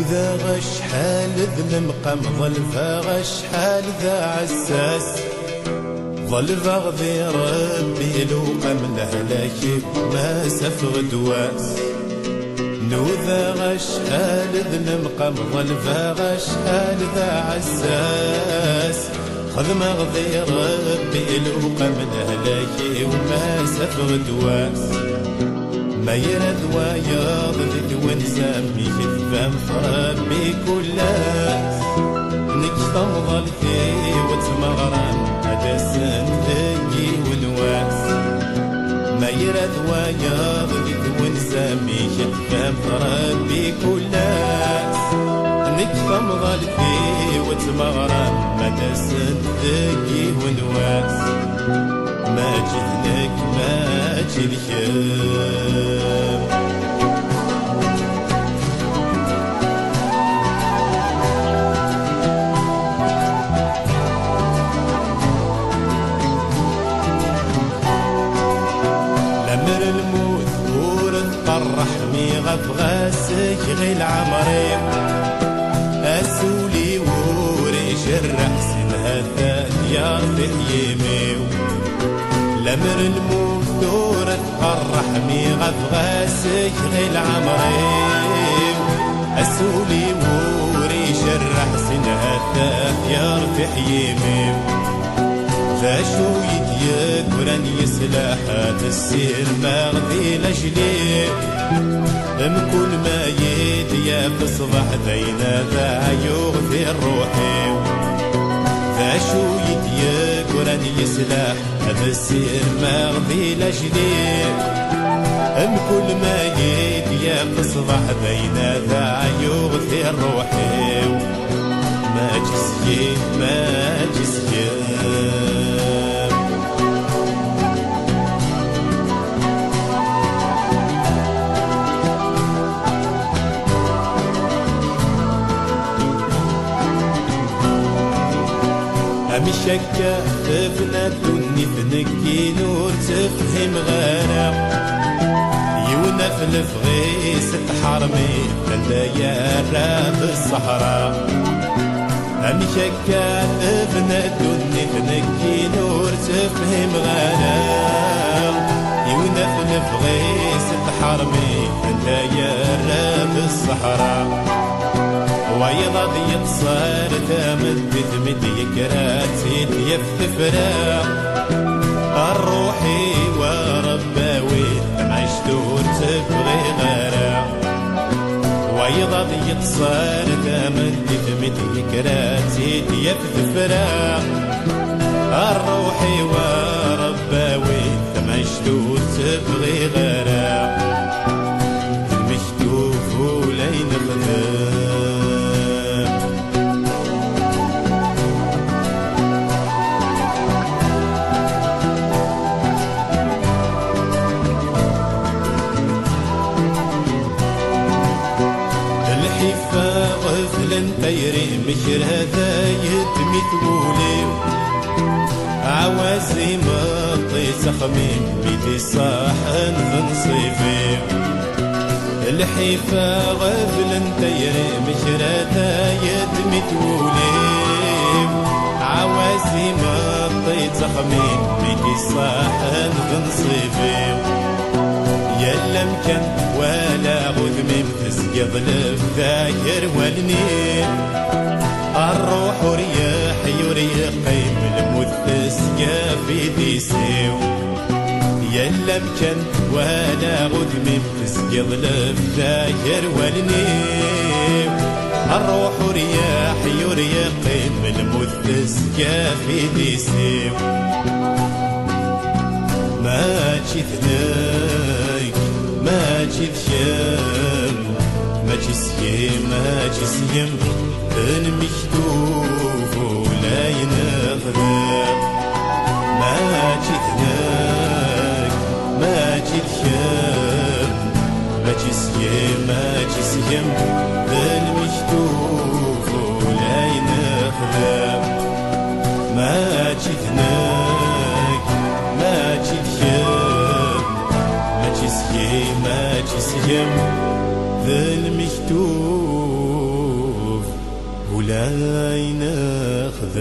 نوذا غشحال ذا المقام ظلفا غشحال ذا عساس ظلفا غذي ربي لو قام لهلاكي ما سفغ دواس نوذا غشحال ذا المقام ظلفا غشحال ذا عساس خذ غذي ربي لو قام لهلاكي وما سفغ دواس ما يرد وياض ذي ونسمي كذبان فربي كلاس نكتم ظلتي وتمغران هذا سنتي ونواس ما يرد وياض ذي ونسمي كذبان فربي كلاس نكتم ظلتي وتمغران هذا سنتي ونواس ما جذنك ما جذكم لمر الموت ورد قرحمي غف غاسك غيل عمري أسولي وري جرح سنها ثانية في يميو لمر الموت ثورة قرحمي غف غاسك غيل عمري أسولي وري جرح سنها ثانية في حيمي فاشو يديك وران يسلاحات السير ماغذي لجلي كل ما يديا في صباح ذينا ذا يغذي روحي فاشو يديك وران يسلاح هذا السير ماغذي لجلي كل ما يديا في صباح ذينا ذا يغذي روحي ما جسكي ما جسكي شكا تفنى دوني فنكي نور تفهم غرام يونا في الفغيس تحرمي فلا يا راب الصحراء أمي شكا تفنى دوني فنكي نور تفهم غرام يونا في الفغيس تحرمي فلا يا راب الصحراء ويضا ذي يتصار ثامد ثمد يكراتي يفتفرا الروحي ورباوي عشتو تبغي غرا ويضا ذي يتصار ثامد ثمد يكراتي يفتفرا الروحي ورباوي عشتو تبغي غرا المكتوف ولين خذا تيري مشر هذا يتمي ثولي عوازي مطي سخمين بيتي صاحن فنصيفي الحيفا غفل تيري مشر هذا يتمي ثولي عوازي مطي سخمين بيتي صاحن فنصيفي يلا مكان ولا غذمي تسقط الذاكر والنيل الروح ورياح يريقي الموت تسقى في ديسيو يلا مكان ولا غذمي تسقط الذاكر والنيل الروح ورياح يريقي الموت تسقى في ديسيو ما جثناك ما جثيم ما جسيم ما جسيم المكتوف ولا ينغرب ما جثناك ما جثيم ما جسيم ما جسيم المكتوف ولا ينغرب ما جثناك ما جثيم ما جسيم ذا المكتوب ولا نخذ